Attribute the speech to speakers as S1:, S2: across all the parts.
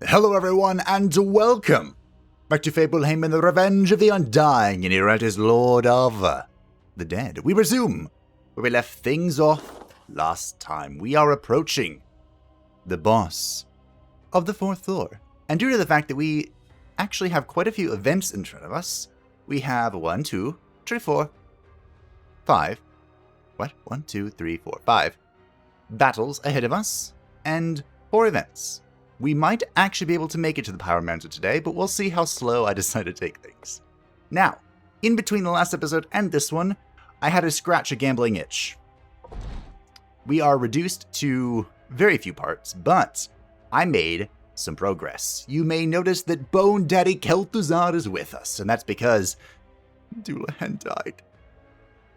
S1: Hello everyone, and welcome back to Fableheim and the Revenge of the Undying Iratus, Lord of the Dead. We resume where we left things off last time. We are approaching the boss of the 4th floor. And due to the fact that we actually have quite a few events in front of us, we have 5 battles ahead of us, and 4 events. We might actually be able to make it to the Pyromancer today, but we'll see how slow I decide to take things. Now, in between the last episode and this one, I had to scratch a gambling itch. We are reduced to very few parts, but I made some progress. You may notice that Bone Daddy Kel'Thuzad is with us, and that's because Dullahan died.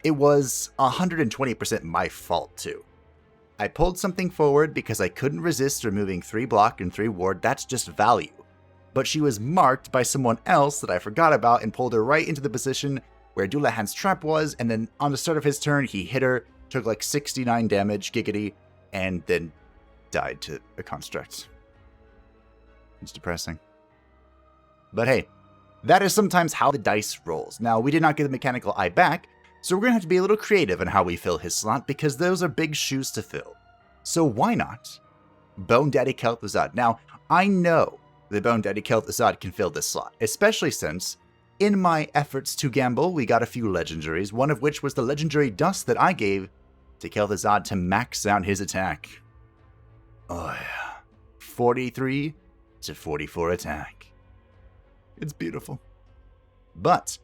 S1: It was 120% my fault, too. I pulled something forward because I couldn't resist removing 3 block and 3 ward, that's just value. But she was marked by someone else that I forgot about and pulled her right into the position where Dullahan's trap was, and then on the start of his turn, he hit her, took like 69 damage, giggity, and then died to a construct. It's depressing. But hey, that is sometimes how the dice rolls. Now, we did not get the mechanical eye back, so we're going to have to be a little creative in how we fill his slot, because those are big shoes to fill. So why not Bone Daddy Kel'Thuzad? Now, I know that Bone Daddy Kel'Thuzad can fill this slot, especially since, in my efforts to gamble, we got a few legendaries, one of which was the legendary dust that I gave to Kel'Thuzad to max out his attack. Oh yeah, 43 to 44 attack. It's beautiful. But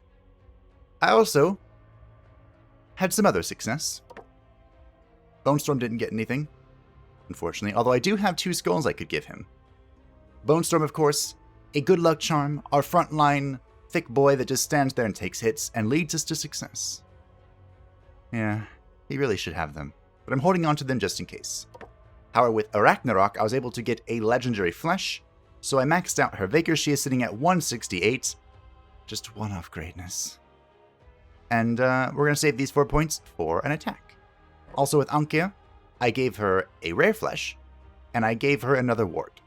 S1: I also had some other success. Bonestorm didn't get anything, unfortunately, although I do have 2 skulls I could give him. Bonestorm, of course, a good luck charm, our frontline thick boy that just stands there and takes hits and leads us to success. Yeah, he really should have them, but I'm holding on to them just in case. However, with Ragnarok, I was able to get a legendary flesh, so I maxed out her vigor. She is sitting at 168, just 1 off greatness. And we're going to save these 4 points for an attack. Also with Ankia, I gave her a rare flesh, and I gave her another ward,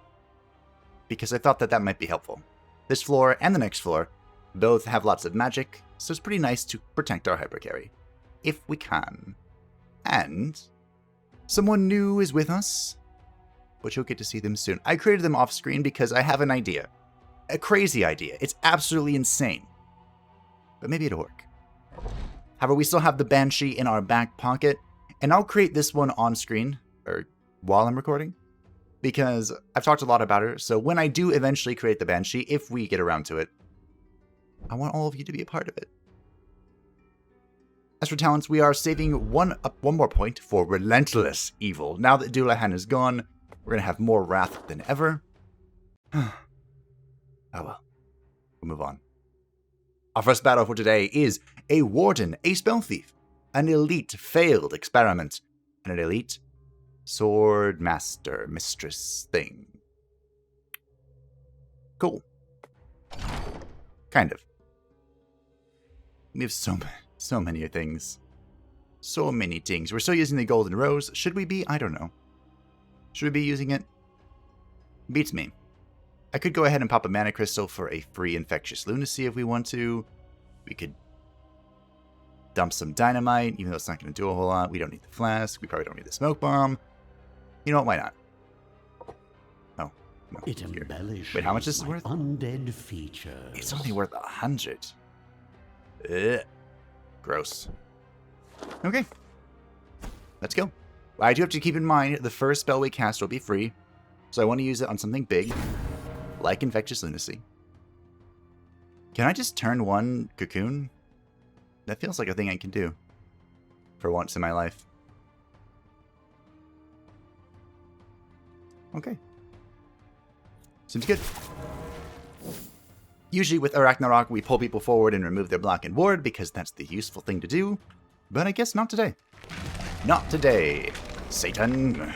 S1: because I thought that that might be helpful. This floor and the next floor both have lots of magic, so it's pretty nice to protect our hypercarry, if we can. And someone new is with us, but you'll get to see them soon. I created them off screen because I have an idea. A crazy idea. It's absolutely insane. But maybe it'll work. However, we still have the Banshee in our back pocket, and I'll create this one on screen, or while I'm recording, because I've talked a lot about her, so when I do eventually create the Banshee, if we get around to it, I want all of you to be a part of it. As for talents, we are saving one more point for Relentless Evil. Now that Dullahan is gone, we're going to have more wrath than ever. Oh well, we'll move on. Our first battle for today is a Warden, a Spell Thief, an elite failed experiment, and an elite sword master mistress thing. Cool. Kind of. We have so many things. So many things. We're still using the Golden Rose. Should we be? I don't know. Should we be using it? Beats me. I could go ahead and pop a mana crystal for a free infectious lunacy if we want to. We could dump some dynamite, even though it's not going to do a whole lot. We don't need the flask. We probably don't need the smoke bomb. You know what? Why not? Oh. No,
S2: it embellishes.
S1: Wait, how much is this worth?
S2: Undead features.
S1: It's only worth 100. Ugh. Gross. Okay. Let's go. I do have to keep in mind the first spell we cast will be free, so I want to use it on something big, like Infectious Lunacy. Can I just turn 1 cocoon? That feels like a thing I can do for once in my life. Okay. Seems good. Usually with Ragnarok, we pull people forward and remove their block and ward because that's the useful thing to do, but I guess not today. Not today, Satan.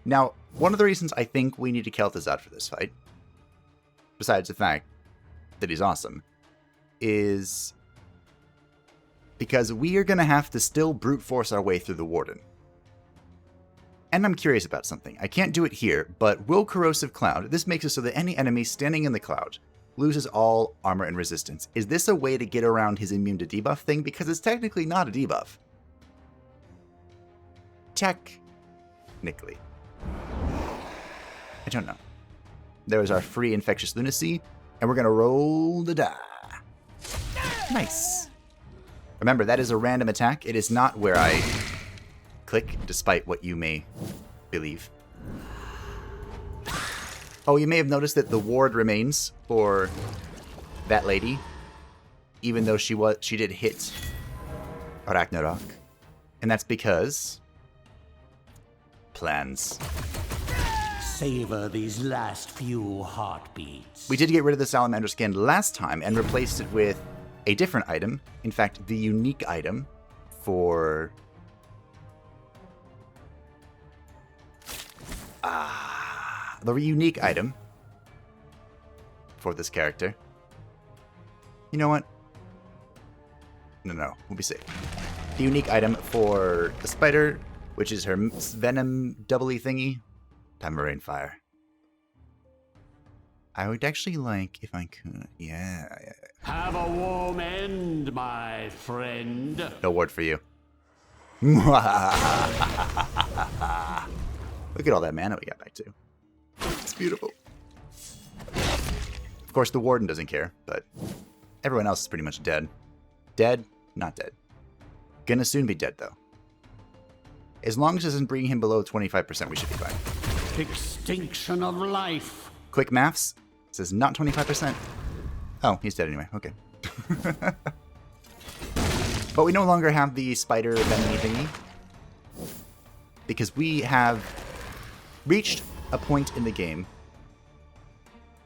S1: Now, one of the reasons I think we need to Kel'Thuzad for this fight, besides the fact that he's awesome, is because we are going to have to still brute force our way through the Warden. And I'm curious about something. I can't do it here, but will Corrosive Cloud, this makes it so that any enemy standing in the cloud loses all armor and resistance. Is this a way to get around his immune to debuff thing? Because it's technically not a debuff. Technically. I don't know. There is our free Infectious Lunacy, and we're going to roll the die. Nice. Remember, that is a random attack. It is not where I click, despite what you may believe. Oh, you may have noticed that the ward remains for that lady, even though she did hit Ragnarok. And that's because plans.
S2: Savor these last few heartbeats.
S1: We did get rid of the Salamander skin last time and replaced it with a different item. In fact, the unique item for... the unique item for this character. You know what? No, we'll be safe. The unique item for the spider, which is her venom doubly thingy, Tamarain Fire. I would actually like if I could. Yeah.
S2: Have a warm end, my friend.
S1: No ward for you. Look at all that mana we got back to. It's beautiful. Of course, the Warden doesn't care, but everyone else is pretty much dead. Dead? Not dead. Gonna soon be dead, though. As long as it doesn't bring him below 25%, we should be fine.
S2: Extinction of life.
S1: Quick maths says not 25%. Oh, he's dead anyway. Okay. But we no longer have the spider venom thingy, because we have reached a point in the game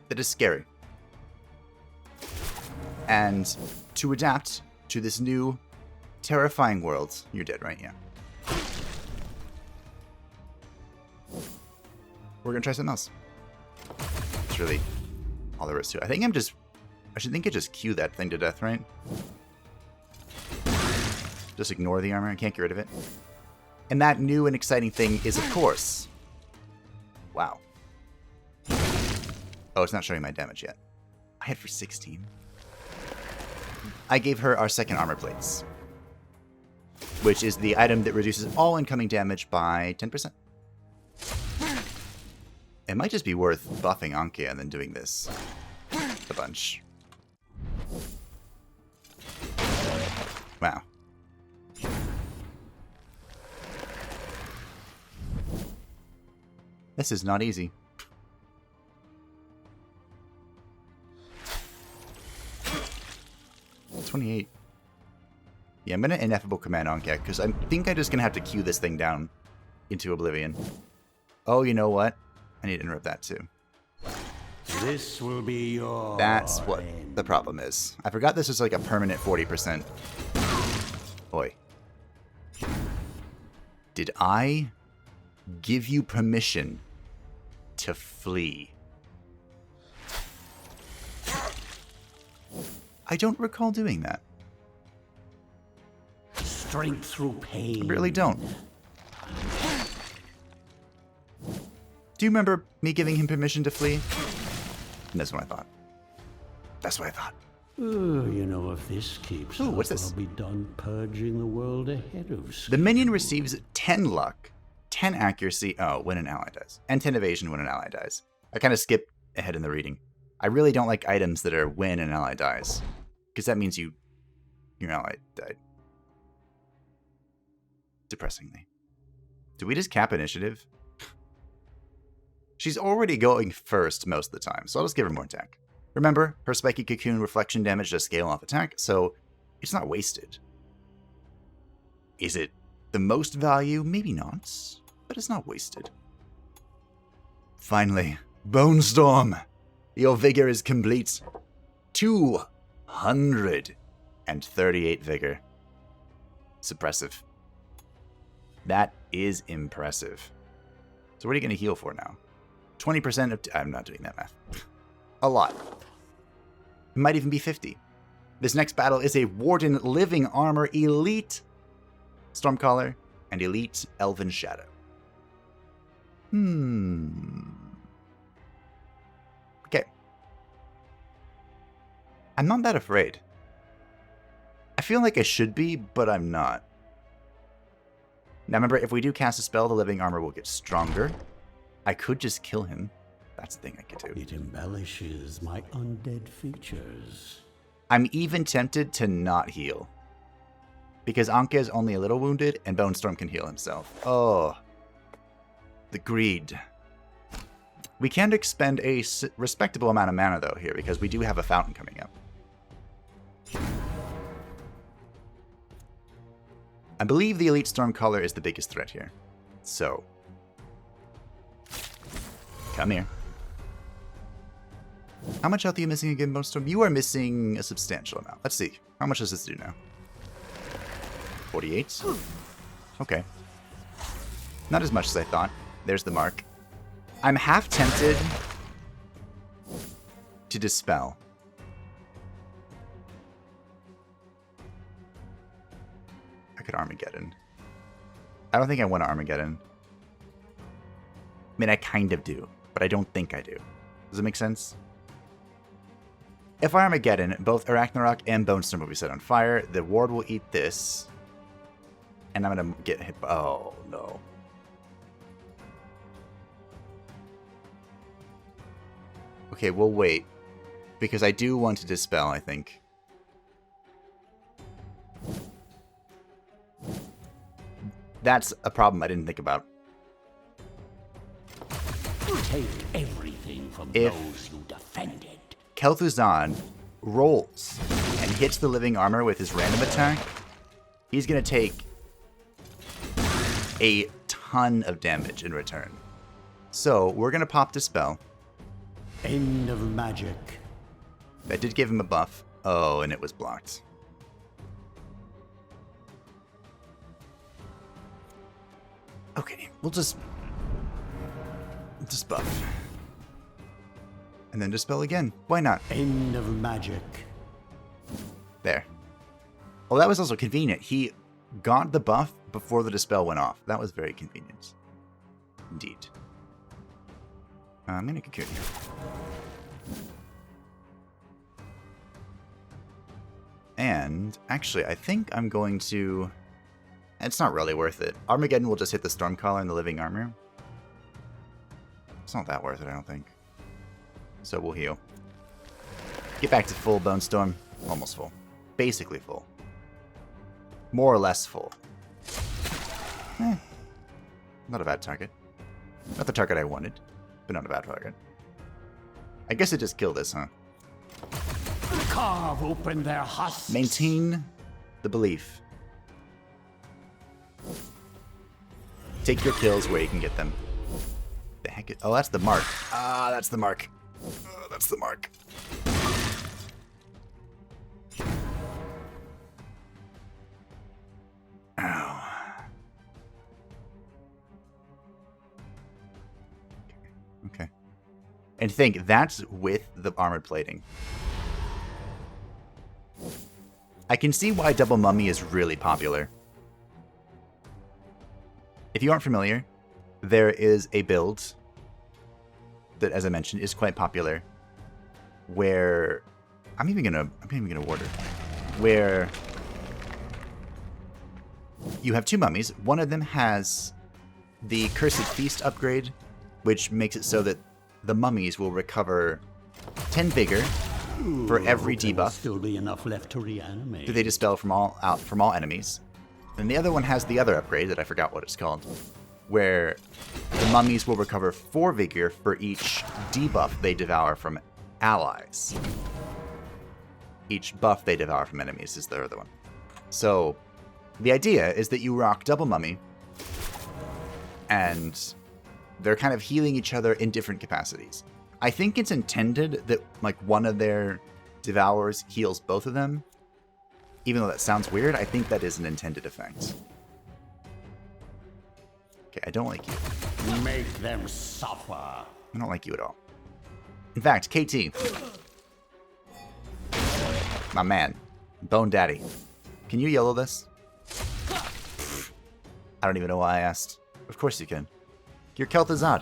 S1: that is scary. And to adapt to this new terrifying world, you're dead, right? Yeah. We're gonna try something else. It's really all there is to it. I should just Q that thing to death, right? Just ignore the armor. I can't get rid of it. And that new and exciting thing is, of course... Wow. Oh, it's not showing my damage yet. I hit for 16. I gave her our second armor plates, which is the item that reduces all incoming damage by 10%. It might just be worth buffing Ankia and then doing this a bunch. Wow. This is not easy. $28. Yeah, I'm going to Ineffable Command Ankia, because I think I'm just going to have to queue this thing down into oblivion. Oh, you know what? I need to interrupt that too.
S2: This will be your
S1: That's what
S2: end.
S1: the problem is. I forgot this is like a permanent 40%. Oi. Did I give you permission to flee? I don't recall doing that.
S2: Strength through pain.
S1: I really don't. Do you remember me giving him permission to flee? And that's what I thought. That's what I thought.
S2: Oh, you know, if this keeps up,
S1: what's this?
S2: I'll be done purging the world ahead of schedule.
S1: The minion receives 10 luck, 10 accuracy, when an ally dies, and 10 evasion when an ally dies. I kind of skipped ahead in the reading. I really don't like items that are when an ally dies, because that means your ally died. Depressingly. Do we just cap initiative? She's already going first most of the time, so I'll just give her more attack. Remember, her spiky cocoon reflection damage does scale off attack, so it's not wasted. Is it the most value? Maybe not, but it's not wasted. Finally, Bone Storm! Your vigor is complete. 238 vigor. Suppressive. That is impressive. So what are you going to heal for now? 20% of... I'm not doing that math. A lot. It might even be 50. This next battle is a Warden Living Armor Elite Stormcaller and Elite Elven Shadow. Okay. I'm not that afraid. I feel like I should be, but I'm not. Now remember, if we do cast a spell, the living armor will get stronger. I could just kill him. That's the thing I could do.
S2: It embellishes my undead features.
S1: I'm even tempted to not heal. Because Anke is only a little wounded, and Bone Storm can heal himself. Oh. The greed. We can expend a respectable amount of mana, though, here, because we do have a fountain coming up. I believe the Elite Stormcaller is the biggest threat here. So. Come here. How much health are you missing again, Bone Storm? You are missing a substantial amount. Let's see. How much does this do now? 48? Okay. Not as much as I thought. There's the mark. I'm half tempted to dispel. I could Armageddon. I don't think I want to Armageddon. I mean, I kind of do, but I don't think I do. Does it make sense? If I Armageddon, both Arachnarok and Bone Storm will be set on fire. The ward will eat this. And I'm going to get hit. Oh, no. Okay, we'll wait. Because I do want to dispel, I think. That's a problem I didn't think about.
S2: Take everything from those you defended.
S1: Kel'Thuzan rolls and hits the living armor with his random attack. He's going to take a ton of damage in return. So, we're going to pop Dispel.
S2: End of magic.
S1: I did give him a buff. Oh, and it was blocked. Okay, we'll just buff. And then Dispel again. Why not?
S2: End of magic.
S1: There. Well, that was also convenient. He got the buff before the Dispel went off. That was very convenient. Indeed. I'm going to Cocoon here. And, actually, I think I'm going to... It's not really worth it. Armageddon will just hit the Stormcaller and the Living Armor. It's not that worth it, I don't think. So we'll heal. Get back to full Bone Storm. Almost full. Basically full. More or less full. Not a bad target. Not the target I wanted, but not a bad target. I guess it just killed this, huh?
S2: Carve open their husks.
S1: Maintain the belief. Take your kills where you can get them. The heck? Oh, that's the mark. Ah, that's the mark. Oh, that's the mark. Ow. Okay. And think, that's with the armored plating. I can see why Double Mummy is really popular. If you aren't familiar, there is a build that, as I mentioned, is quite popular, where I'm even gonna order, where you have two mummies. One of them has the Cursed Feast upgrade, which makes it so that the mummies will recover 10 vigor for every debuff.
S2: Still be enough left to reanimate.
S1: That they dispel from all enemies. And the other one has the other upgrade that I forgot what it's called, where the mummies will recover 4 vigor for each debuff they devour from allies. Each buff they devour from enemies is the other one. So, the idea is that you rock Double Mummy, and they're kind of healing each other in different capacities. I think it's intended that like one of their devours heals both of them. Even though that sounds weird, I think that is an intended effect. Okay, I don't like you.
S2: Make them suffer.
S1: I don't like you at all. In fact, KT. My man. Bone Daddy. Can you yellow this? I don't even know why I asked. Of course you can. Your Kel'Thuzad.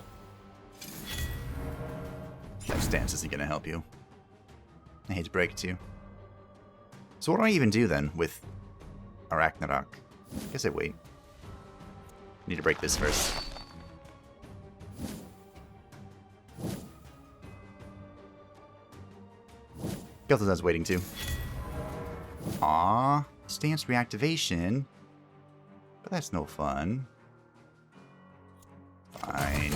S1: That stance isn't going to help you. I hate to break it to you. So what do I even do then with Arachnarok? I guess I wait. Need to break this first. Kel'Thuzad's waiting too. Aww. Stance reactivation. But that's no fun. Fine.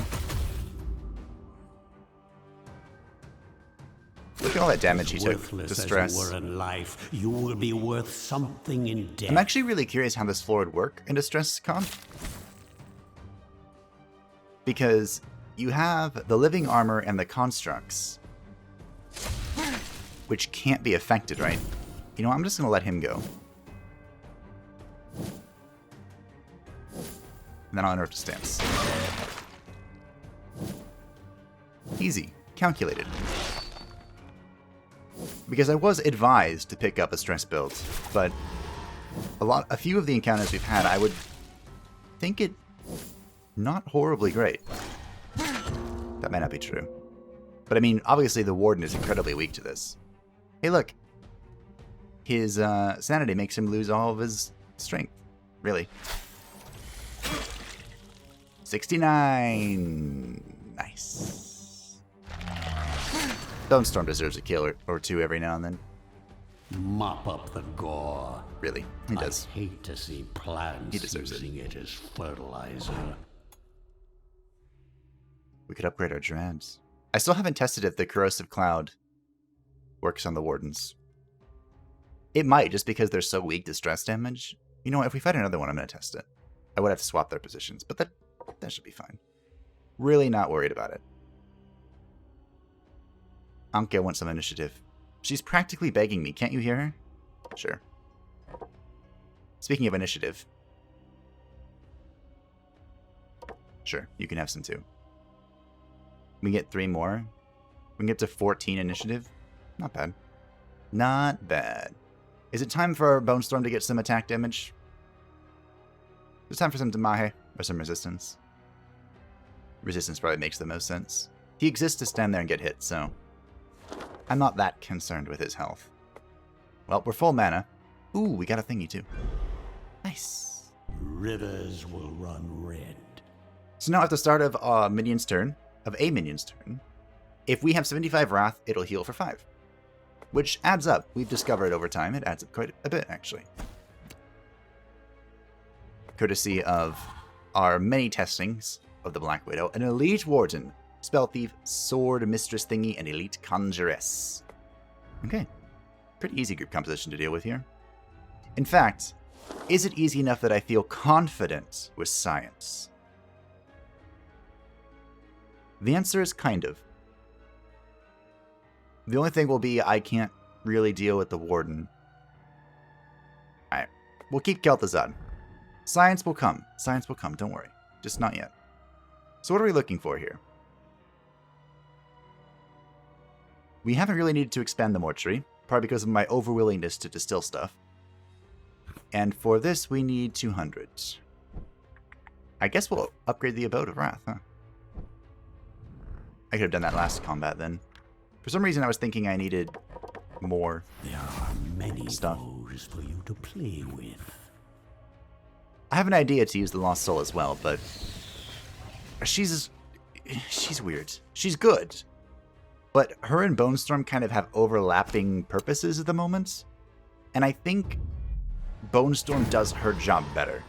S1: Look at all that damage he took. Distress.
S2: As you were in life, you will be worth something in death.
S1: I'm actually really curious how this floor would work in Distress comp. Because you have the living armor and the constructs, which can't be affected, right? You know what? I'm just going to let him go. And then I'll nerf the stance. Easy. Calculated. Because I was advised to pick up a stress build, but a few of the encounters we've had, I would think it not horribly great. That might not be true. But I mean, obviously the Warden is incredibly weak to this. Hey look. His sanity makes him lose all of his strength. Really. 69. Nice. Stonestorm deserves a kill or two every now and then.
S2: Mop up the gore.
S1: Really, he does.
S2: I hate to see plants using it as fertilizer.
S1: We could upgrade our dreads. I still haven't tested if the corrosive cloud works on the Wardens. It might, just because they're so weak to stress damage. You know what, if we fight another one, I'm going to test it. I would have to swap their positions, but that should be fine. Really not worried about it. Anke wants some initiative. She's practically begging me. Can't you hear her? Sure. Speaking of initiative. Sure, you can have some too. We get 3 more. We can get to 14 initiative. Not bad. Not bad. Is it time for our Bone Storm to get some attack damage? It's time for some Damahe or some resistance. Resistance probably makes the most sense. He exists to stand there and get hit, so I'm not that concerned with his health. Well, we're full mana. Ooh, we got a thingy too. Nice.
S2: Rivers will run red.
S1: So now at the start of a minion's turn, if we have 75 Wrath, it'll heal for 5. Which adds up. We've discovered over time it adds up quite a bit, actually. Courtesy of our many testings of the Black Widow, an Elite Warden, Spell Thief, Sword Mistress Thingy, and Elite Conjuress. Okay. Pretty easy group composition to deal with here. In fact, is it easy enough that I feel confident with science? The answer is kind of. The only thing will be I can't really deal with the Warden. Alright. We'll keep Kel'Thuzad. Science will come. Science will come, don't worry. Just not yet. So what are we looking for here? We haven't really needed to expand the mortuary, probably because of my overwillingness to distill stuff. And for this, we need 200. I guess we'll upgrade the Abode of Wrath, huh? I could have done that last combat then. For some reason, I was thinking I needed more
S2: There are many
S1: stuff.
S2: foes for you to play with.
S1: I have an idea to use the Lost Soul as well, but she's weird. She's good. But her and Bone Storm kind of have overlapping purposes at the moment. And I think Bone Storm does her job better.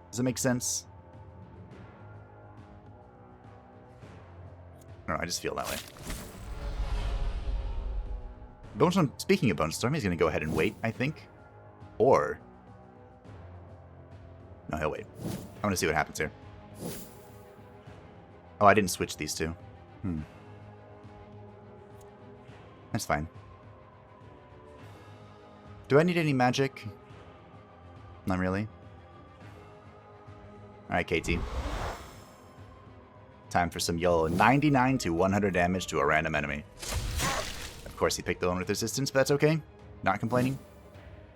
S1: Does that make sense? I don't know, I just feel that way. Bone Storm, speaking of Bone Storm, he's going to go ahead and wait, I think. Or... no, he'll wait. I want to see what happens here. Oh, I didn't switch these two. That's fine. Do I need any magic? Not really. Alright, KT. Time for some YOLO. 99 to 100 damage to a random enemy. Of course, he picked the one with resistance, but that's okay. Not complaining.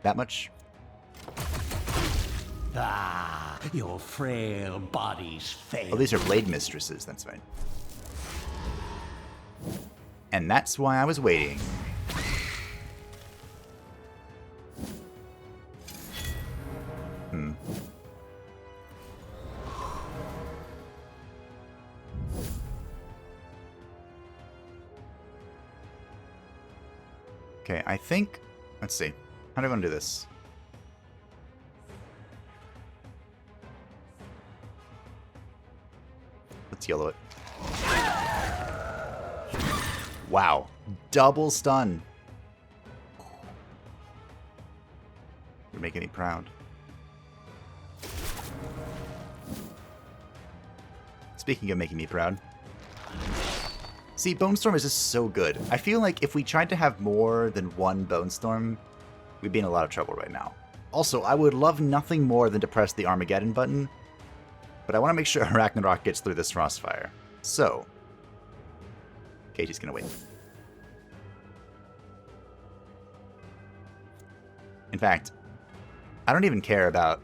S1: That much.
S2: Ah, Your frail bodies fail.
S1: Oh, these are blade mistresses, that's right. And that's why I was waiting. Okay, I think... Let's see. How do I want to do this? Let's yellow it. Wow. Double stun. You're making me proud. Speaking of making me proud. See, Bone Storm is just so good. I feel like if we tried to have more than one Bone Storm, we'd be in a lot of trouble right now. Also, I would love nothing more than to press the Armageddon button, but I want to make sure Ragnarok gets through this Frostfire. So, Katie's gonna wait. In fact, I don't even care about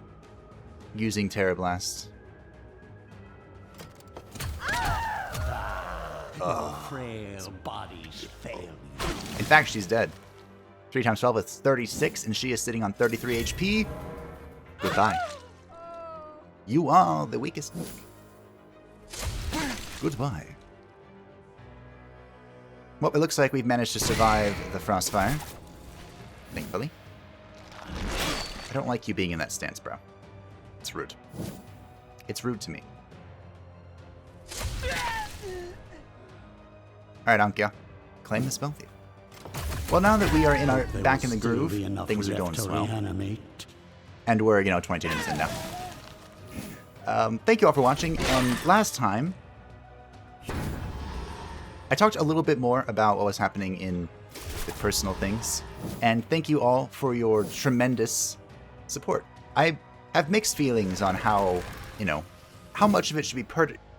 S1: using Terra Blast.
S2: Frail bodies fail.
S1: In fact, she's dead. 3 times 12 is 36, and she is sitting on 33 HP. Goodbye. You are the weakest link. Goodbye. Well, it looks like we've managed to survive the Frostfire. Thankfully. I don't like you being in that stance, bro. It's rude. It's rude to me. Alright, Ankia. Claim the spell thief. Well, now that we are in our back in the groove, things are going swell. And we're, 22 minutes in now. Thank you all for watching, and last time, I talked a little bit more about what was happening in the personal things, and thank you all for your tremendous support. I have mixed feelings on how, how much of it should be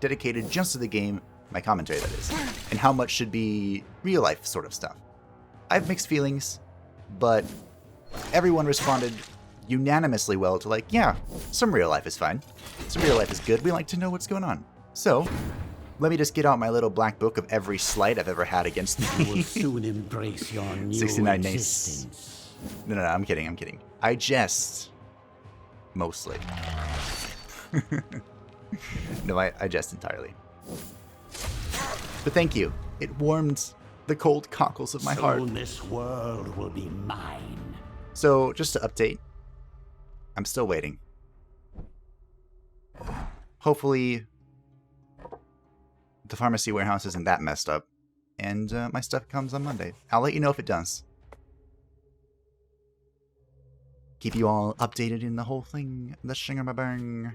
S1: dedicated just to the game, my commentary that is, and how much should be real life sort of stuff. I have mixed feelings, but everyone responded unanimously well to yeah, some real life is fine. Some real life is good. We like to know what's going on. So, let me just get out my little black book of every slight I've ever had against me.
S2: You will soon embrace your new
S1: 69
S2: existence.
S1: Nace. No, I'm kidding. I jest. Mostly. No, I jest entirely. But thank you. It warmed the cold cockles of my heart.
S2: Soon this world will be mine.
S1: So, just to update, I'm still waiting. Hopefully, the pharmacy warehouse isn't that messed up, and my stuff comes on Monday. I'll let you know if it does. Keep you all updated in the whole thing. The shingamabang.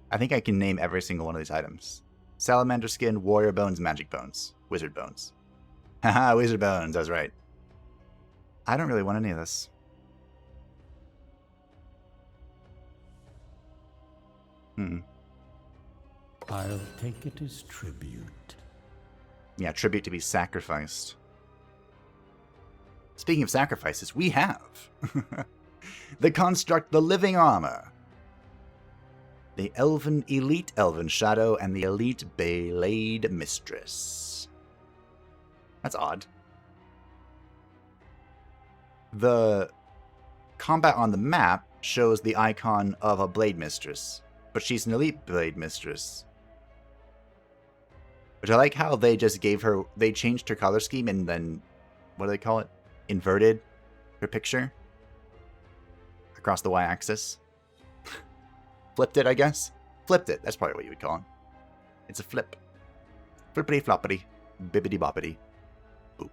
S1: I think I can name every single one of these items. Salamander skin, warrior bones, magic bones, wizard bones. Haha, wizard bones, I was right. I don't really want any of this.
S2: I'll take it as tribute.
S1: Yeah, tribute to be sacrificed. Speaking of sacrifices, we have the construct, the living armor, the elite elven shadow, and the elite blade mistress. That's odd. The combat on the map shows the icon of a blade mistress, but she's an elite blade mistress. Which I like how they just they changed her color scheme and then, what do they call it? Inverted her picture across the y-axis. Flipped it, I guess. Flipped it. That's probably what you would call it. It's a flip. Flippity floppity. Bibbity boppity. Boop.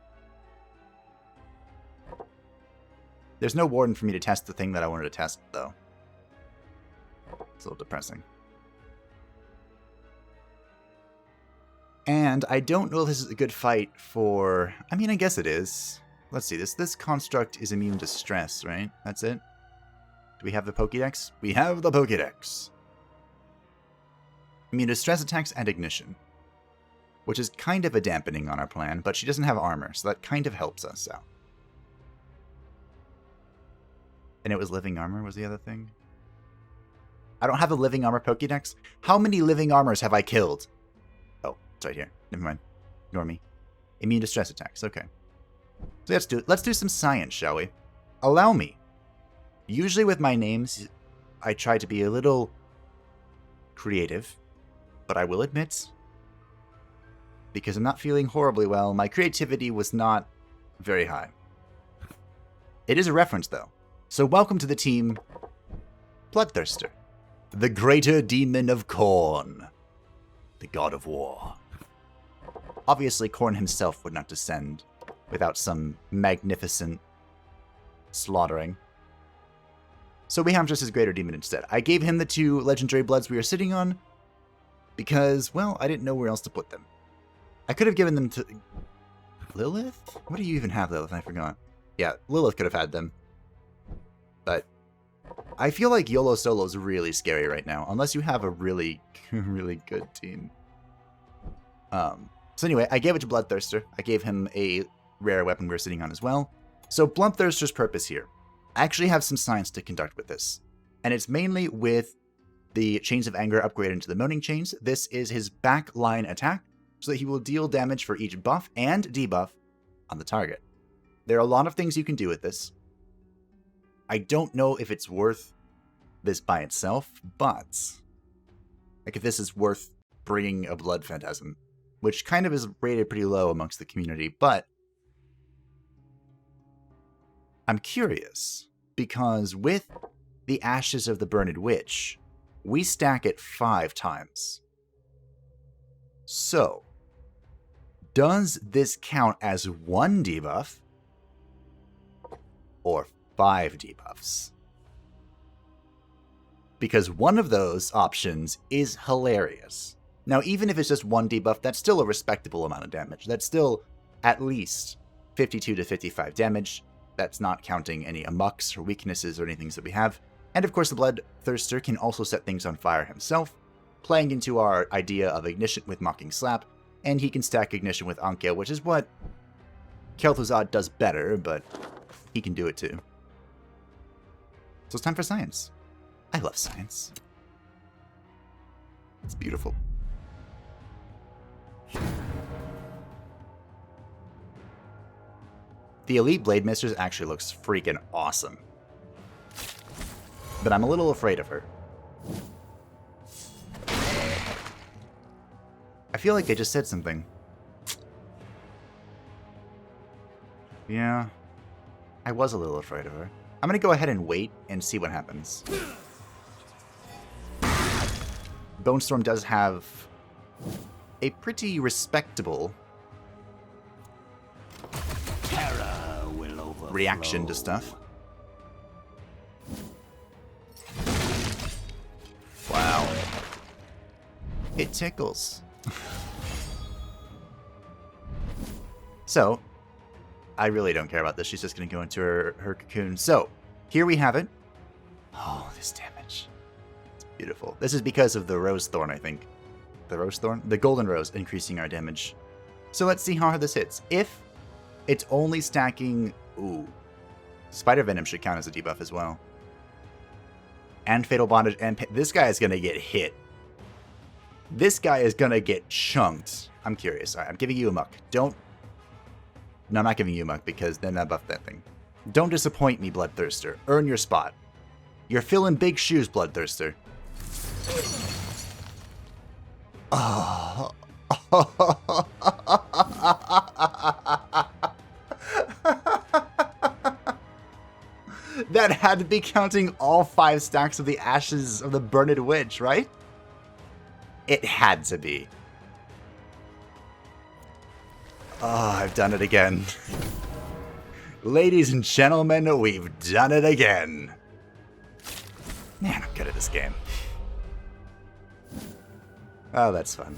S1: There's no Warden for me to test the thing that I wanted to test, though. It's a little depressing. And I don't know if this is a good fight for... I mean, I guess it is. Let's see. This construct is immune to stress, right? That's it? Do we have the Pokédex? We have the Pokédex. Immune to stress attacks and ignition. Which is kind of a dampening on our plan, but she doesn't have armor, so that kind of helps us out. And it was living armor was the other thing? I don't have the living armor Pokédex. How many living armors have I killed? Oh, it's right here. Never mind. Ignore me. Immune to stress attacks. Okay. So let's do some science, shall we? Allow me. Usually with my names, I try to be a little creative, but I will admit, because I'm not feeling horribly well, my creativity was not very high. It is a reference, though. So welcome to the team, Bloodthirster, the Greater Daemon of Khorne, the God of War. Obviously, Khorne himself would not descend without some magnificent slaughtering. So we have just his Greater Daemon instead. I gave him the 2 legendary bloods we were sitting on because, well, I didn't know where else to put them. I could have given them to Lilith? What do you even have, Lilith? I forgot. Yeah, Lilith could have had them. But I feel like YOLO Solo is really scary right now, unless you have a really, really good team. So anyway, I gave it to Bloodthirster. I gave him a rare weapon we were sitting on as well. So Bloodthirster's purpose here. I actually have some science to conduct with this. And it's mainly with the Chains of Anger upgraded into the Moaning Chains. This is his back line attack, so that he will deal damage for each buff and debuff on the target. There are a lot of things you can do with this. I don't know if it's worth this by itself, but like if this is worth bringing a Blood Phantasm, which kind of is rated pretty low amongst the community, but I'm curious, because with the Ashes of the Burned Witch, we stack it 5 times. So, does this count as 1 debuff or 5 debuffs? Because one of those options is hilarious. Now, even if it's just 1 debuff, that's still a respectable amount of damage. That's still at least 52 to 55 damage. That's not counting any ammucks or weaknesses or anything that we have. And of course, the Bloodthirster can also set things on fire himself, playing into our idea of Ignition with Mocking Slap, and he can stack Ignition with Ankia, which is what Kel'Thuzad does better, but he can do it too. So it's time for science. I love science. It's beautiful. The Elite Blade Mistress actually looks freaking awesome. But I'm a little afraid of her. I feel like I just said something. Yeah, I was a little afraid of her. I'm gonna go ahead and wait and see what happens. Bone Storm does have a pretty respectable reaction to stuff. Wow. It tickles. So, I really don't care about this. She's just going to go into her cocoon. So, here we have it. Oh, this damage. It's beautiful. This is because of the Rose Thorn, I think. The Rose Thorn? The Golden Rose increasing our damage. So let's see how hard this hits. If it's only stacking... Ooh. Spider Venom should count as a debuff as well. And Fatal Bondage. And this guy is going to get hit. This guy is going to get chunked. I'm curious. All right, I'm giving you a muck. Don't... No, I'm not giving you a muck because then I buff that thing. Don't disappoint me, Bloodthirster. Earn your spot. You're filling big shoes, Bloodthirster. Oh. That had to be counting all 5 stacks of the Ashes of the Burned Witch, right? It had to be. Oh, I've done it again. Ladies and gentlemen, we've done it again. Man, I'm good at this game. Oh, that's fun.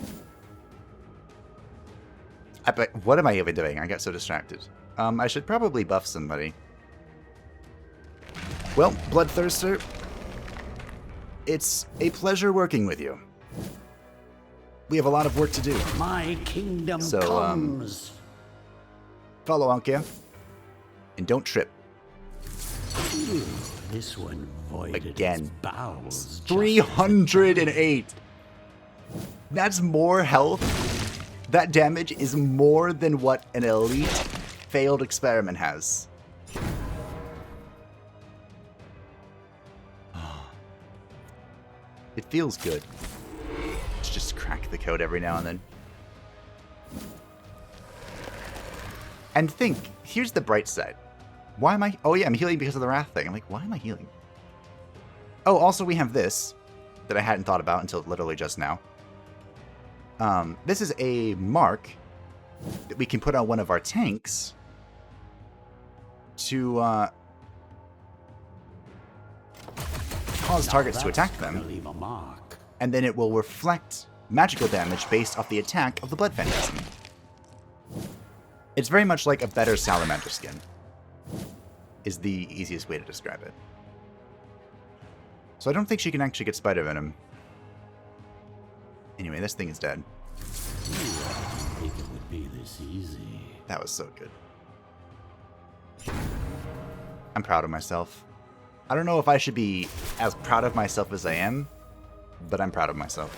S1: What am I even doing? I got so distracted. I should probably buff somebody. Well, Bloodthirster, it's a pleasure working with you. We have a lot of work to do.
S2: My kingdom comes.
S1: Follow Ankia. And don't trip.
S2: This one voided
S1: Again.
S2: its bowels.
S1: 308! That's more health. That damage is more than what an elite failed experiment has. It feels good. Let's just crack the code every now and then. And think, here's the bright side. Why am I... Oh yeah, I'm healing because of the wrath thing. I'm like, why am I healing? Oh, also we have this that I hadn't thought about until literally just now. This is a mark that we can put on one of our tanks to cause targets to attack them,
S2: Leave a mark.
S1: and then it will reflect magical damage based off the attack of the Blood Phantasm. It's very much like a better Salamander skin, is the easiest way to describe it. So I don't think she can actually get Spider Venom. Anyway, this thing is dead.
S2: I didn't think it would be this easy.
S1: That was so good. I'm proud of myself. I don't know if I should be as proud of myself as I am, but I'm proud of myself.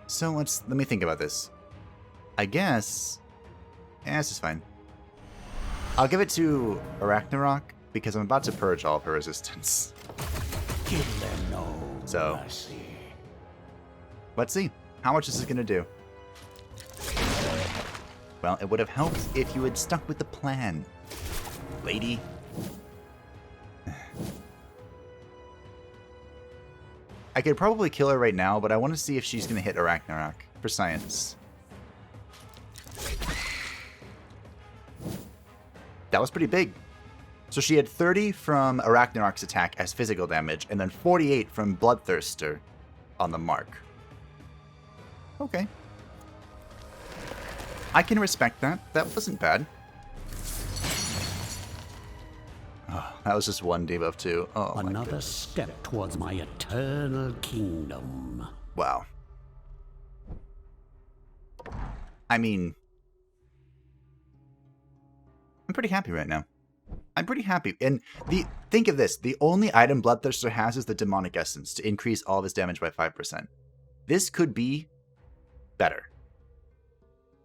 S1: So let me think about this. I guess... Yeah, this is fine. I'll give it to Arachnarok, because I'm about to purge all of her resistance.
S2: Give them no
S1: So,
S2: mercy.
S1: let's see. How much this is going to do. Well, it would have helped if you had stuck with the plan, lady. I could probably kill her right now, but I want to see if she's going to hit Arachnarok for science. That was pretty big. So she had 30 from Arachnarok's attack as physical damage, and then 48 from Bloodthirster on the mark. Okay. I can respect that. That wasn't bad. Oh, that was just one debuff too. Oh, my
S2: Another
S1: goodness.
S2: step towards my eternal kingdom.
S1: Wow. I mean, I'm pretty happy right now. I'm pretty happy. And think of this. The only item Bloodthirster has is the Demonic Essence to increase all of his damage by 5%. This could be better.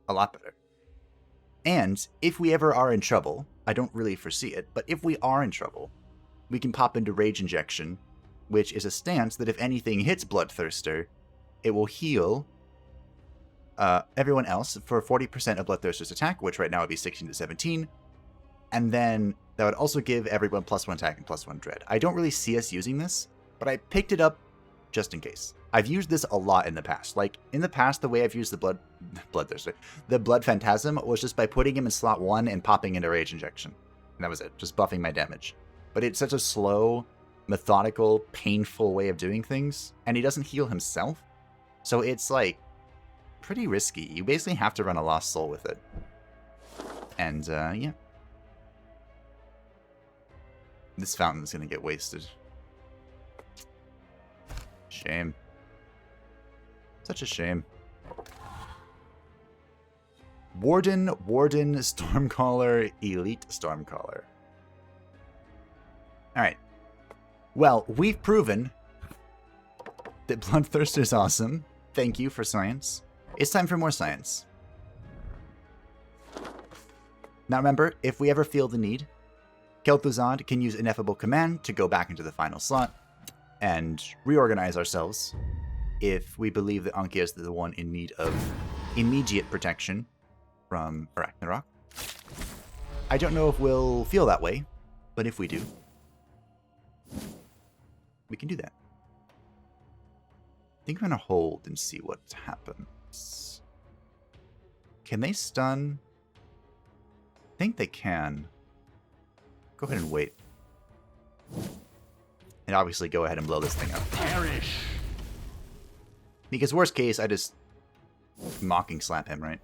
S1: A lot better. And if we ever are in trouble, I don't really foresee it, but if we are in trouble, we can pop into Rage Injection, which is a stance that if anything hits Bloodthirster, it will heal everyone else for 40% of Bloodthirster's attack, which right now would be 16 to 17. And then that would also give everyone +1 attack and +1 dread. I don't really see us using this, but I picked it up just in case. I've used this a lot in the past. Like, in the past, the way I've used the Bloodthirster, the Blood Phantasm was just by putting him in slot 1 and popping into Rage Injection. And that was it, just buffing my damage. But it's such a slow, methodical, painful way of doing things, and he doesn't heal himself. So it's, like, pretty risky. You basically have to run a Lost Soul with it. And, yeah. This fountain's gonna get wasted. Shame. Such a shame. Warden, Stormcaller, Elite Stormcaller. Alright. Well, we've proven that Bloodthirster is awesome. Thank you for science. It's time for more science. Now remember, if we ever feel the need, Kel'Thuzad can use Ineffable Command to go back into the final slot and reorganize ourselves if we believe that Ankia is the one in need of immediate protection from Arachnarok. I don't know if we'll feel that way, but if we do, we can do that. I think I'm going to hold and see what happens. Can they stun? I think they can. Go ahead and wait. And obviously go ahead and blow this thing up.
S2: Perish.
S1: Because worst case, I just mocking slap him, right?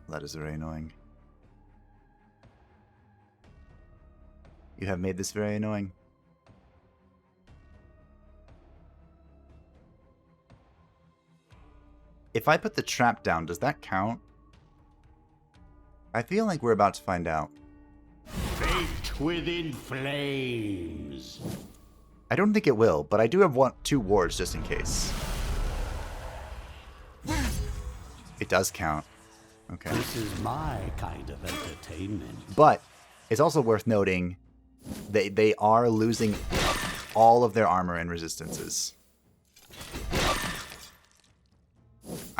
S1: That is very annoying. You have made this very annoying. If I put the trap down, does that count? I feel like we're about to find out.
S2: Baked within flames.
S1: I don't think it will, but I do have 2 wards just in case. It does count. Okay.
S2: This is my kind of entertainment.
S1: But it's also worth noting they are losing all of their armor and resistances.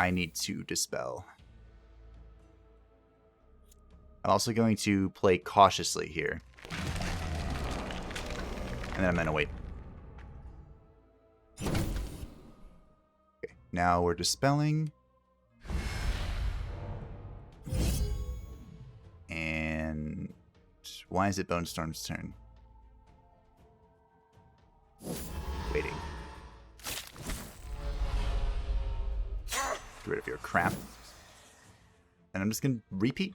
S1: I need to dispel. I'm also going to play cautiously here. And then I'm going to wait. Okay, now we're dispelling. And why is it Bone Storm's turn? Waiting. Get rid of your crap. And I'm just going to repeat.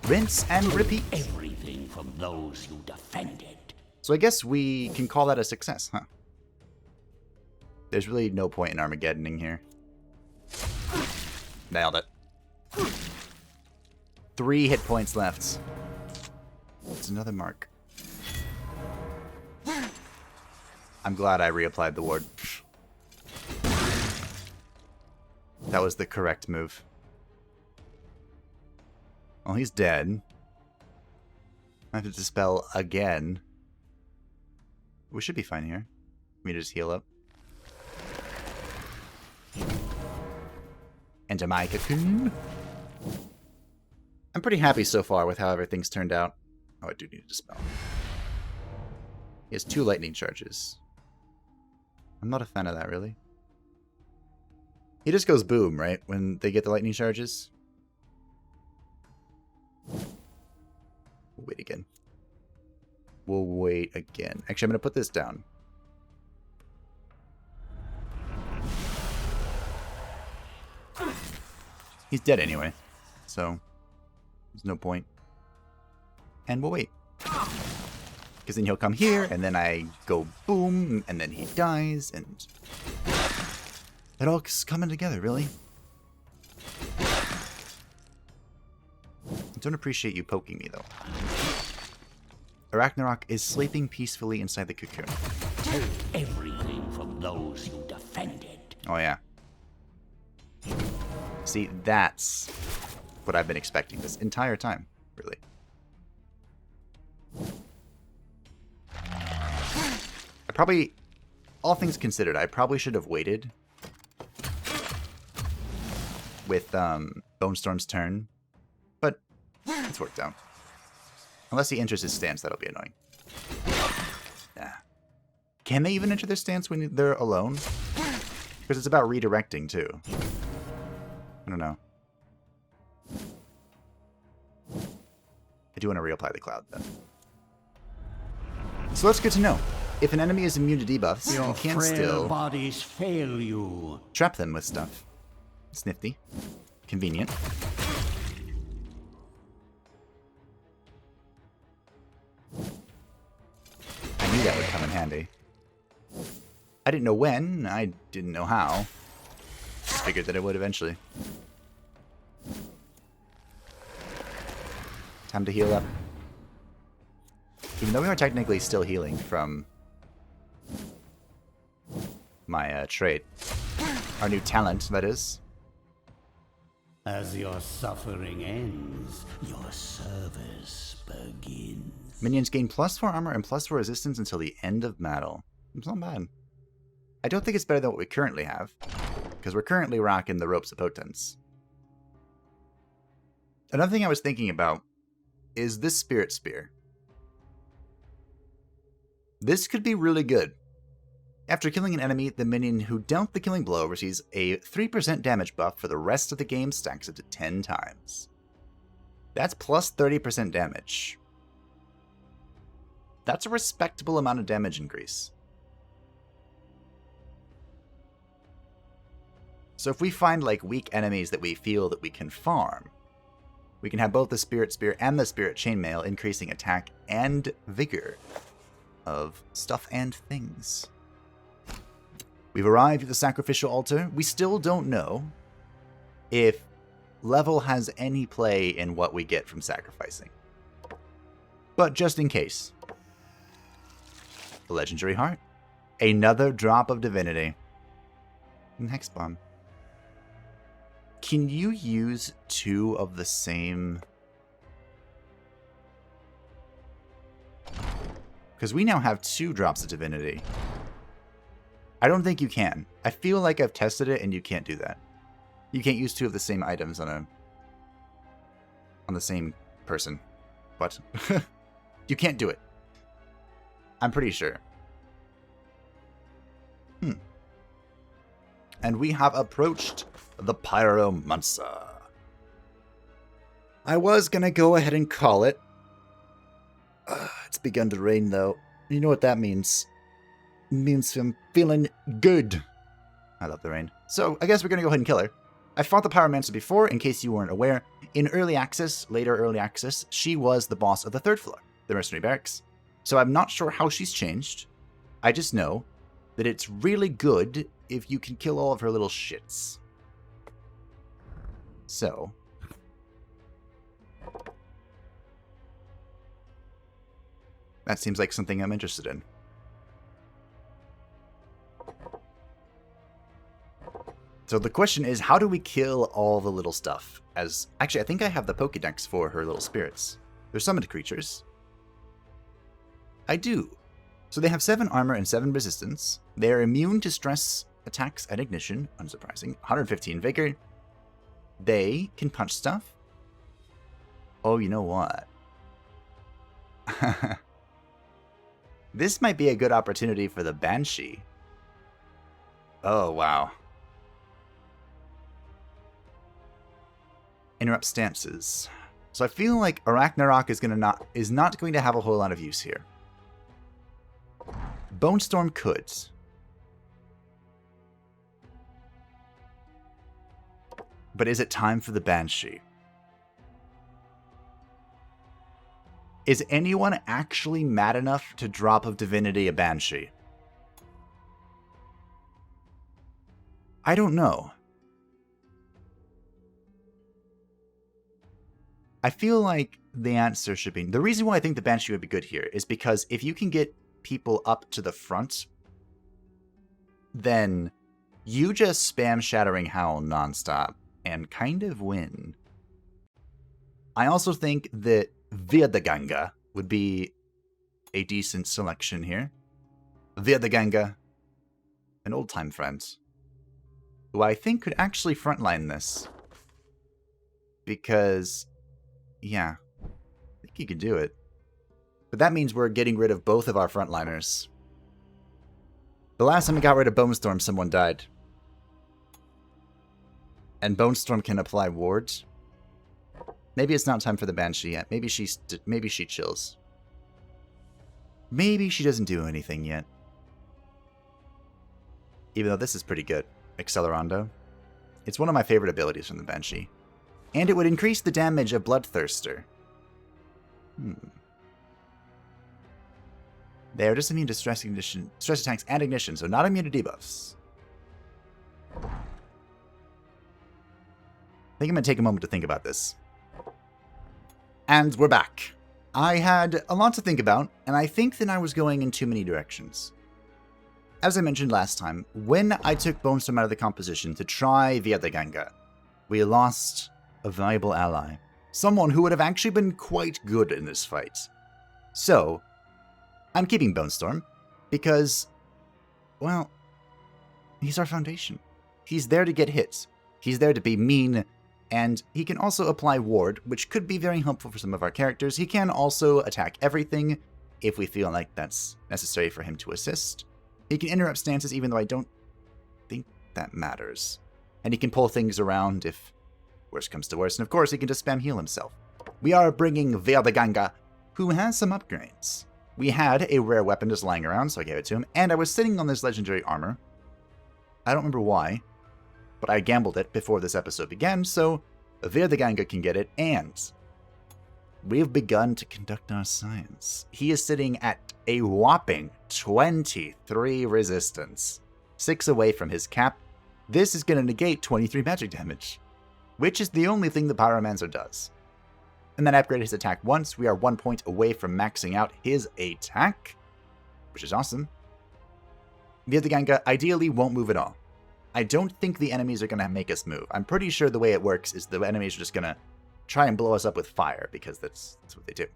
S1: Rinse and repeat.
S2: Everything from those you defended.
S1: So I guess we can call that a success, huh? There's really no point in Armageddoning here. Nailed it. 3 hit points left. It's another mark. I'm glad I reapplied the ward. That was the correct move. Well, he's dead. I have to dispel again. We should be fine here. Let me just heal up. Into my cocoon. I'm pretty happy so far with how everything's turned out. Oh, I do need to dispel. He has 2 lightning charges. I'm not a fan of that, really. He just goes boom, right? When they get the lightning charges. We'll wait again. We'll wait again. Actually, I'm going to put this down. He's dead anyway, so there's no point. And we'll wait. Because then he'll come here, and then I go boom, and then he dies, and it all is coming together, really. I don't appreciate you poking me, though. Arachnarok is sleeping peacefully inside the cocoon.
S2: Take everything from those you defended.
S1: Oh, yeah. See, that's what I've been expecting this entire time, really. I probably, all things considered, I probably should have waited with Bone Storm's turn, but it's worked out. Unless he enters his stance, that'll be annoying. Yeah. Can they even enter their stance when they're alone? Because it's about redirecting, too. I don't know. I do want to reapply the cloud, then. So that's good to know. If an enemy is immune to debuffs, you can still
S2: bodies fail you.
S1: trap them with stuff. It's nifty. Convenient. I knew that would come in handy. I didn't know when, I didn't know how. Just figured that it would eventually. Time to heal up. Even though we are technically still healing from my trait. Our new talent, that is.
S2: As your suffering ends, your service begins.
S1: Minions gain +4 armor and +4 resistance until the end of battle. It's not bad. I don't think it's better than what we currently have, because we're currently rocking the Ropes of Potence. Another thing I was thinking about is this Spirit Spear. This could be really good. After killing an enemy, the minion who dealt the killing blow receives a 3% damage buff for the rest of the game, stacks up to 10 times. That's plus 30% damage. That's a respectable amount of damage increase. So if we find like weak enemies that we feel that we can farm, we can have both the Spirit Spear and the Spirit Chainmail increasing attack and vigor of stuff and things. We've arrived at the sacrificial altar. We still don't know if level has any play in what we get from sacrificing. But just in case. A legendary heart. Another drop of divinity. Next bomb. Can you use 2 of the same? Because we now have 2 drops of divinity. I don't think you can. I feel like I've tested it and you can't do that. You can't use 2 of the same items on the same person. What? You can't do it. I'm pretty sure. And we have approached the Pyromancer. I was gonna go ahead and call it. It's begun to rain, though. You know what that means. It means I'm feeling good. I love the rain. So, I guess we're gonna go ahead and kill her. I fought the Pyromancer before, in case you weren't aware. In early access, later early access, she was the boss of the 3rd floor, the Mercenary Barracks. So I'm not sure how she's changed. I just know that it's really good if you can kill all of her little shits. So... that seems like something I'm interested in. So the question is, how do we kill all the little stuff? Actually, I think I have the Pokédex for her little spirits. They're summoned creatures. I do. So they have 7 armor and 7 resistance. They are immune to stress attacks at ignition, unsurprising. 115 vigor. They can punch stuff. Oh, you know what? This might be a good opportunity for the Banshee. Oh, wow. Interrupt stances. So I feel like Arachnarok is not going to have a whole lot of use here. Bone Storm could. But is it time for the Banshee? Is anyone actually mad enough to drop of Divinity a Banshee? I don't know. I feel like the answer should be... the reason why I think the Banshee would be good here is because if you can get people up to the front, then you just spam Shattering Howl nonstop and kind of win. I also think that Virdaganga would be a decent selection here. Virdaganga, an old-time friend, who I think could actually frontline this. Because, yeah, I think he could do it. But that means we're getting rid of both of our frontliners. The last time we got rid of Bone Storm, someone died. And Bone Storm can apply wards. Maybe it's not time for the Banshee yet. Maybe she chills. Maybe she doesn't do anything yet. Even though this is pretty good. Accelerando. It's one of my favorite abilities from the Banshee. And it would increase the damage of Bloodthirster. They are just immune to stress attacks and ignition, so not immune to debuffs. I think I'm going to take a moment to think about this. And we're back. I had a lot to think about, and I think that I was going in too many directions. As I mentioned last time, when I took Bone Storm out of the composition to try Virdaganga, we lost a valuable ally. Someone who would have actually been quite good in this fight. So, I'm keeping Bone Storm, because, well, he's our foundation. He's there to get hits. He's there to be mean, and he can also apply ward, which could be very helpful for some of our characters. He can also attack everything, if we feel like that's necessary for him to assist. He can interrupt stances, even though I don't think that matters. And he can pull things around if worse comes to worse. And of course, he can just spam heal himself. We are bringing Virdaganga, who has some upgrades. We had a rare weapon just lying around, so I gave it to him. And I was sitting on this legendary armor. I don't remember why, but I gambled it before this episode began, so Virdaganga can get it. And we've begun to conduct our science. He is sitting at a whopping 23 resistance. 6 away from his cap. This is going to negate 23 magic damage. which is the only thing the Pyromancer does. And then upgrade his attack once. We are 1 point away from maxing out his attack, which is awesome. Vierthaganga ideally won't move at all. I don't think the enemies are going to make us move. I'm pretty sure the way it works is the enemies are just going to try and blow us up with fire, because that's what they do.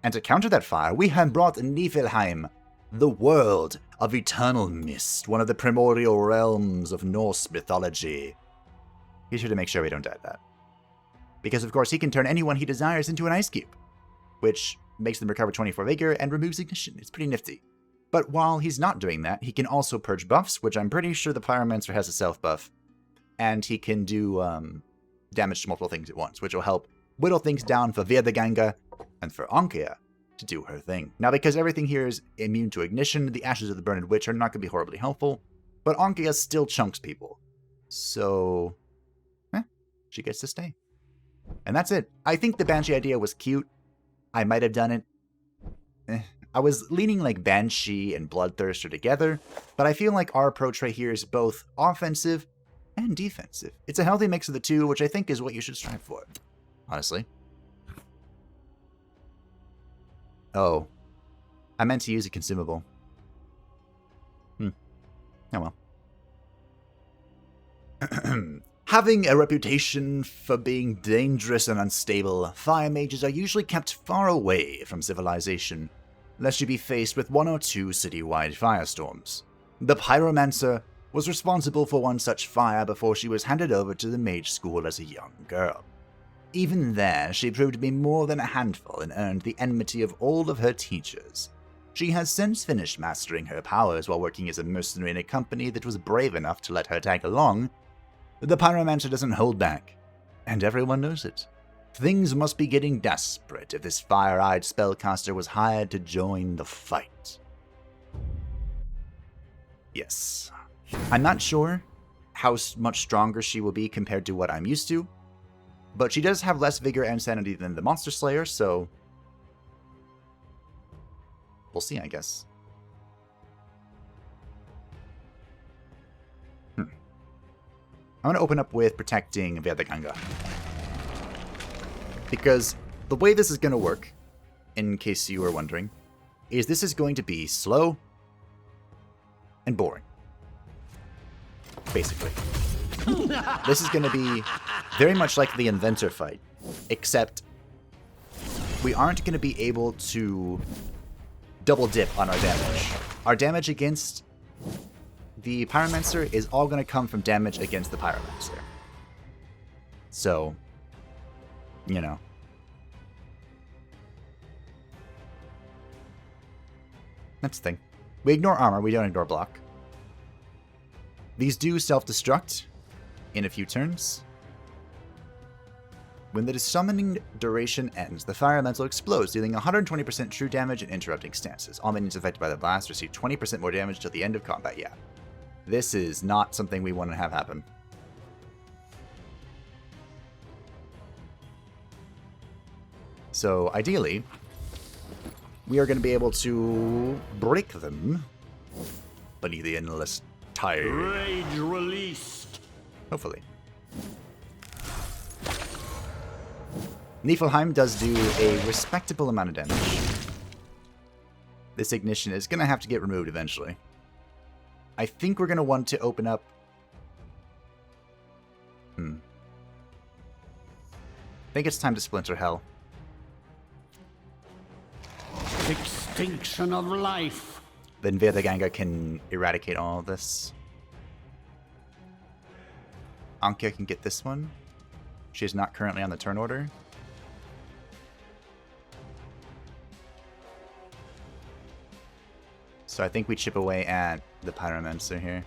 S1: And to counter that fire, we have brought Niflheim, the world of eternal mist, one of the primordial realms of Norse mythology. Be sure to make sure we don't die to that. Because, of course, he can turn anyone he desires into an ice cube, which makes them recover 24 vigor and removes ignition. It's pretty nifty. But while he's not doing that, he can also purge buffs, which I'm pretty sure the Pyromancer has a self-buff. And he can do damage to multiple things at once, which will help whittle things down for Vierthaganga and for Ankia to do her thing. Now, because everything here is immune to ignition, the Ashes of the Burned Witch are not going to be horribly helpful, but Ankia still chunks people. So, she gets to stay. And that's it. I think the Banshee idea was cute. I might have done it. I was leaning like Banshee and Bloodthirster together, but I feel like our approach right here is both offensive and defensive. It's a healthy mix of the two, which I think is what you should strive for, honestly. Oh. I meant to use a consumable. Oh well. Having a reputation for being dangerous and unstable, fire mages are usually kept far away from civilization, lest you be faced with 1 or 2 citywide firestorms. The Pyromancer was responsible for one such fire before she was handed over to the mage school as a young girl. Even there, she proved to be more than a handful and earned the enmity of all of her teachers. She has since finished mastering her powers while working as a mercenary in a company that was brave enough to let her tag along. The Pyromancer doesn't hold back, and everyone knows it. Things must be getting desperate if this fire-eyed spellcaster was hired to join the fight. Yes. I'm not sure how much stronger she will be compared to what I'm used to, but she does have less vigor and sanity than the Monster Slayer, so we'll see, I guess. I'm going to open up with protecting Vierthaganga. Because the way this is going to work, in case you were wondering, is this is going to be slow and boring. Basically. This is going to be very much like the Inventor fight, except we aren't going to be able to double dip on our damage. Our damage against the Pyromancer is all going to come from damage against the Pyromancer. So, you know. That's the thing. We ignore armor, we don't ignore block. These do self-destruct in a few turns. When the summoning duration ends, the fire elemental explodes, dealing 120% true damage and interrupting stances. All minions affected by the blast receive 20% more damage till the end of combat. Yeah. This is not something we want to have happen. So, ideally, we are going to be able to break them beneath the endless tide.
S2: Rage released.
S1: Hopefully. Niflheim does do a respectable amount of damage. This ignition is going to have to get removed eventually. I think we're going to want to open up... I think it's time to Splinter Hell.
S2: Extinction of life.
S1: Then Vierthaganga can eradicate all of this. Ankia can get this one. She is not currently on the turn order. So I think we chip away at the Pyromancer here.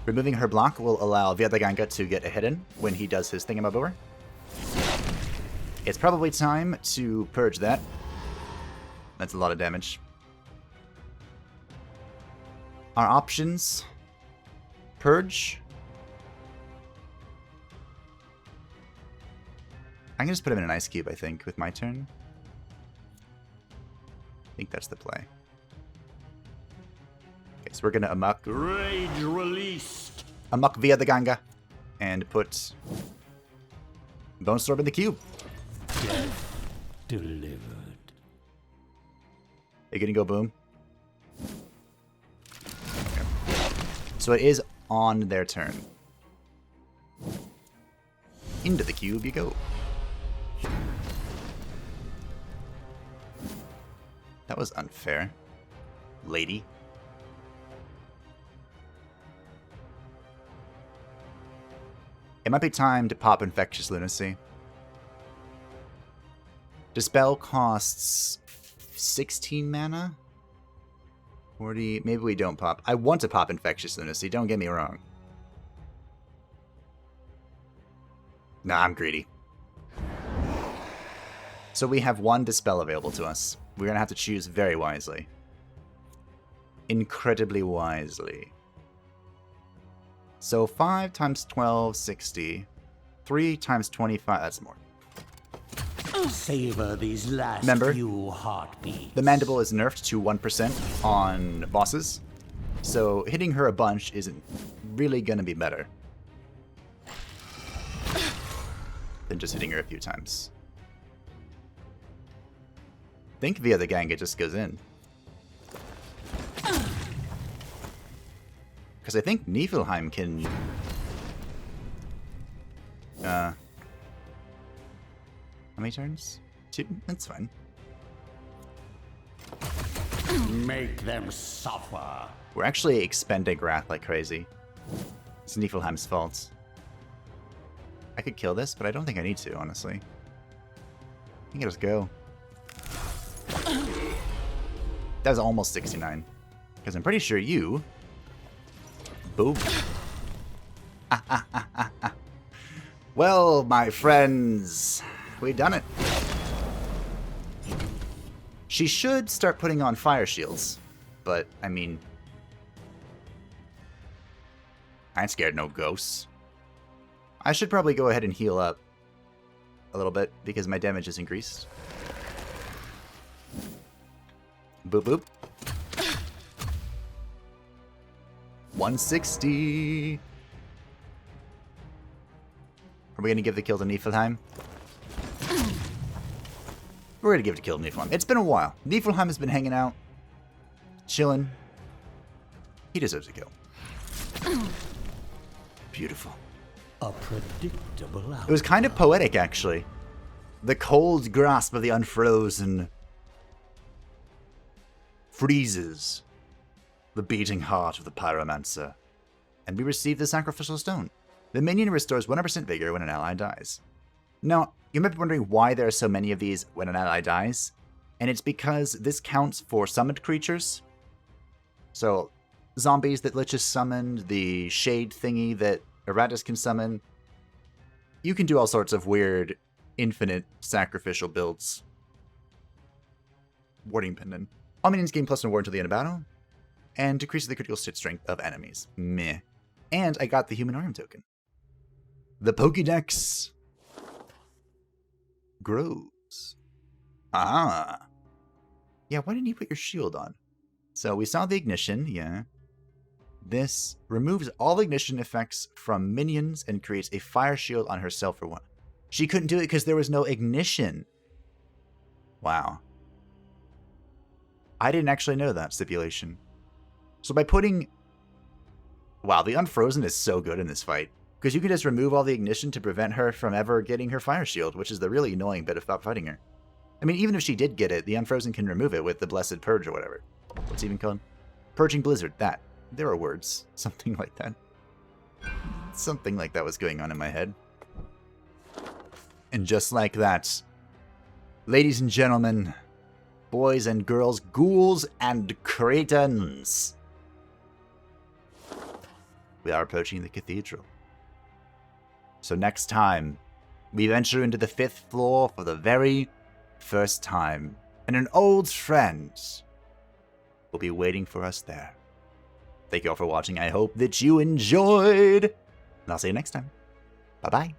S1: Removing her block will allow Vierthaganga to get a hit in when he does his thingamabobber. It's probably time to purge that. That's a lot of damage. Our options: purge. I can just put him in an ice cube, I think, with my turn. I think that's the play. Okay, so we're gonna amok.
S2: Rage released.
S1: Amok via the Ganga. And put Bone Storm in the cube.
S2: Death delivered.
S1: Are you gonna go boom? Okay. So it is on their turn. Into the cube you go. That was unfair. Lady. It might be time to pop Infectious Lunacy. Dispel costs 16 mana? 40... Maybe we don't pop. I want to pop Infectious Lunacy, don't get me wrong. Nah, I'm greedy. So we have one Dispel available to us. We're going to have to choose very wisely. Incredibly wisely. So 5 times 12, 60. 3 times 25, that's more.
S2: Savor these last
S1: Remember,
S2: few heartbeats.
S1: the Mandible is nerfed to 1% on bosses. So hitting her a bunch isn't really going to be better than just hitting her a few times. I think via the gang it just goes in. Because I think Niflheim can... How many turns? 2? That's fine.
S2: Make them suffer.
S1: We're actually expending Wrath like crazy. It's Niflheim's fault. I could kill this, but I don't think I need to, honestly. I think I'll just go. That was almost 69. Because I'm pretty sure you... Boom. Well, my friends, we done it. She should start putting on fire shields, but, I mean... I ain't scared no ghosts. I should probably go ahead and heal up a little bit, because my damage is increased. Boop boop. 160. Are we going to give the kill to Niflheim? We're going to give the kill to Niflheim. It's been a while. Niflheim has been hanging out, chilling. He deserves a kill. Beautiful.
S2: A predictable outcome.
S1: It was kind of poetic, actually. The cold grasp of the unfrozen freezes the beating heart of the Pyromancer. And we receive the Sacrificial Stone. The minion restores 100% vigor when an ally dies. Now, you might be wondering why there are so many of these when an ally dies. And it's because this counts for summoned creatures. So, zombies that Lich has summoned, the shade thingy that Iratus can summon. You can do all sorts of weird, infinite sacrificial builds. Warding Pendant. All minions gain +1 ward until the end of battle. And decreases the critical hit strength of enemies. Meh. And I got the Human Arm token. The Pokédex grows. Ah. Yeah, why didn't you put your shield on? So we saw the ignition, yeah. This removes all ignition effects from minions and creates a fire shield on herself for 1. She couldn't do it because there was no ignition. Wow. I didn't actually know that stipulation. So by putting... Wow, the Unfrozen is so good in this fight. Because you can just remove all the ignition to prevent her from ever getting her fire shield, which is the really annoying bit about fighting her. I mean, even if she did get it, the Unfrozen can remove it with the Blessed Purge or whatever. What's it even called? Purging Blizzard, that. There are words. Something like that. Something like that was going on in my head. And just like that, ladies and gentlemen, boys and girls, ghouls and cretins, we are approaching the cathedral. So next time, we venture into the 5th floor for the very first time, and an old friend will be waiting for us there. Thank you all for watching. I hope that you enjoyed, and I'll see you next time. Bye-bye.